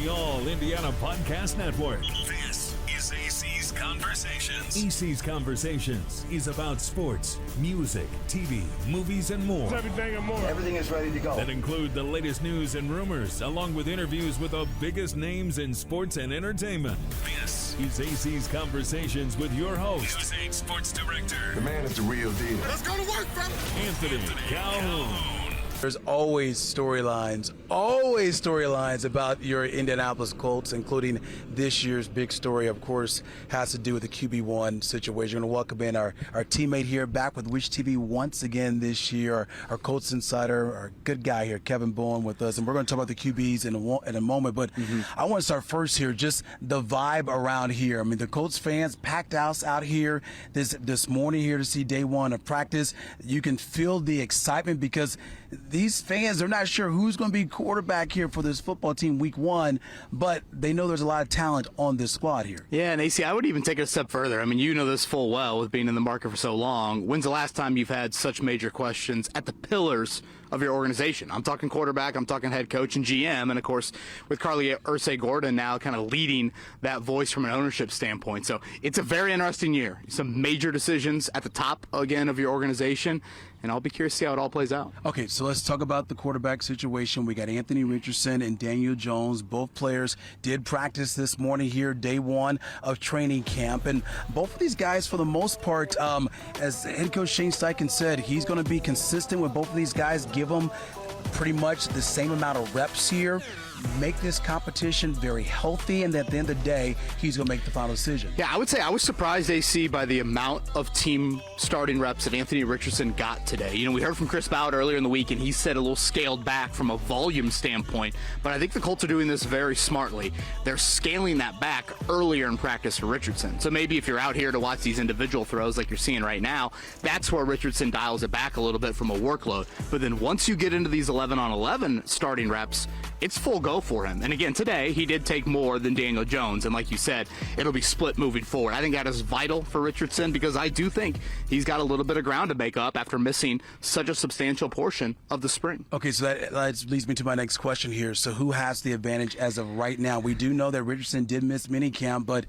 the All Indiana Podcast Network. This is AC's Conversations. AC's Conversations is about sports, music, TV, movies, and more. Everything and more. Everything is ready to go. That include the latest news and rumors, along with interviews with the biggest names in sports and entertainment. This is AC's Conversations with your host, News 8 Sports Director. The man is the real deal. Let's go to work, fella. Anthony Calhoun. There's always storylines about your Indianapolis Colts, including this year's big story, of course, has to do with the QB1 situation. We're going to welcome in our teammate here back with Wish TV once again this year, our Colts Insider, our good guy here, Kevin Bowen, with us. And we're going to talk about the QBs in a moment. But I want to start first here, just the vibe around here. I mean, the Colts fans, packed house out here this morning here to see day one of practice. You can feel the excitement because these fans are not sure who's going to be quarterback here for this football team week one, but they know there's a lot of talent on this squad here. Yeah, and AC, I would even take it a step further. I mean, you know this full well with being in the market for so long. When's the last time you've had such major questions at the pillars of your organization? I'm talking quarterback, I'm talking head coach and GM, and of course with Carly Ursay-Gordon now kind of leading that voice from an ownership standpoint. So it's a very interesting year. Some major decisions at the top again of your organization, and I'll be curious to see how it all plays out. Okay, so let's talk about the quarterback situation. We got Anthony Richardson and Daniel Jones. Both players did practice this morning here, day one of training camp. And both of these guys, for the most part, as head coach Shane Steichen said, he's going to be consistent with both of these guys, give them pretty much the same amount of reps here, make this competition very healthy, and at the end of the day, he's going to make the final decision. Yeah, I would say I was surprised, AC, by the amount of team starting reps that Anthony Richardson got today. You know, we heard from Chris Ballard earlier in the week, and he said a little scaled back from a volume standpoint, but I think the Colts are doing this very smartly. They're scaling that back earlier in practice for Richardson. So maybe if you're out here to watch these individual throws like you're seeing right now, that's where Richardson dials it back a little bit from a workload. But then once you get into these 11-on-11 starting reps, it's full go for him. And again, today, he did take more than Daniel Jones. And like you said, it'll be split moving forward. I think that is vital for Richardson because I do think he's got a little bit of ground to make up after missing such a substantial portion of the spring. Okay, so that leads me to my next question here. So who has the advantage as of right now? We do know that Richardson did miss minicamp, but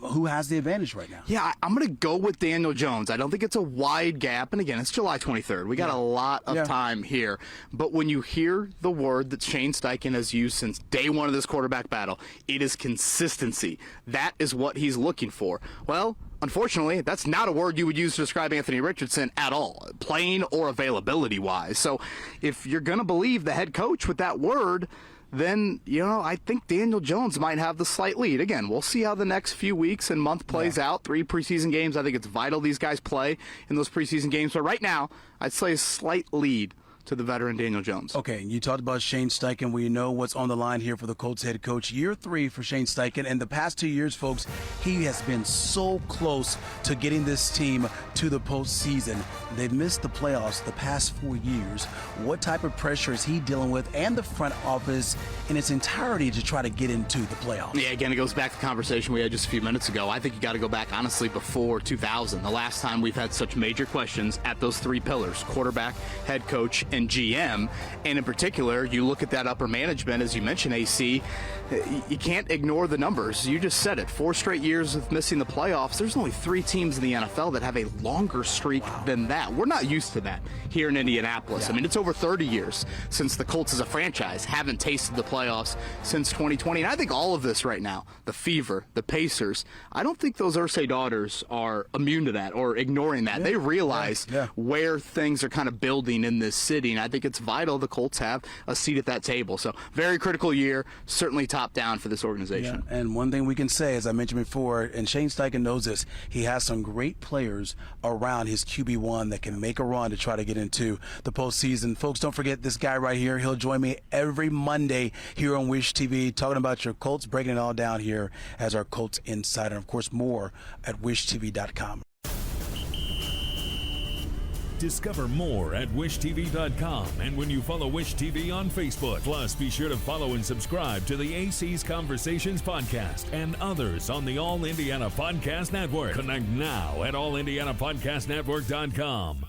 who has the advantage right now? Yeah, I'm going to go with Daniel Jones. I don't think it's a wide gap. And again, it's July 23rd. We got a lot of time here. But when you hear the word that Shane Steichen has used since day one of this quarterback battle, it is consistency. That is what he's looking for. Well, unfortunately, that's not a word you would use to describe Anthony Richardson at all, playing or availability-wise. So if you're going to believe the head coach with that word, then, you know, I think Daniel Jones might have the slight lead. Again, we'll see how the next few weeks and month plays out. 3 preseason games. I think it's vital these guys play in those preseason games. But right now, I'd say a slight lead to the veteran Daniel Jones. Okay, you talked about Shane Steichen. We know what's on the line here for the Colts head coach. Year 3 for Shane Steichen. And the past 2 years, folks, he has been so close to getting this team to the postseason. They've missed the playoffs the past 4 years. What type of pressure is he dealing with and the front office in its entirety to try to get into the playoffs? Yeah, again, it goes back to the conversation we had just a few minutes ago. I think you got to go back, honestly, before 2000, the last time we've had such major questions at those 3 pillars, quarterback, head coach, and GM. And in particular, you look at that upper management, as you mentioned, AC, you can't ignore the numbers. You just said it. 4 straight years of missing the playoffs. There's only 3 teams in the NFL that have a longer streak than that. We're not used to that here in Indianapolis. I mean, it's over 30 years since the Colts as a franchise haven't tasted the playoffs since 2020. And I think all of this right now, the Fever, the Pacers, I don't think those Ursay daughters are immune to that or ignoring that. They realize where things are kind of building in this city. And I think it's vital the Colts have a seat at that table. So very critical year, certainly top down for this organization. Yeah. And one thing we can say, as I mentioned before, and Shane Steichen knows this, he has some great players around his QB1 that can make a run to try to get into the postseason. Folks, don't forget this guy right here. He'll join me every Monday here on Wish TV, talking about your Colts, breaking it all down here as our Colts Insider. And of course, more at wishtv.com. Discover more at wishtv.com and when you follow Wish TV on Facebook. Plus, be sure to follow and subscribe to the AC's Conversations podcast and others on the All Indiana Podcast Network. Connect now at allindianapodcastnetwork.com.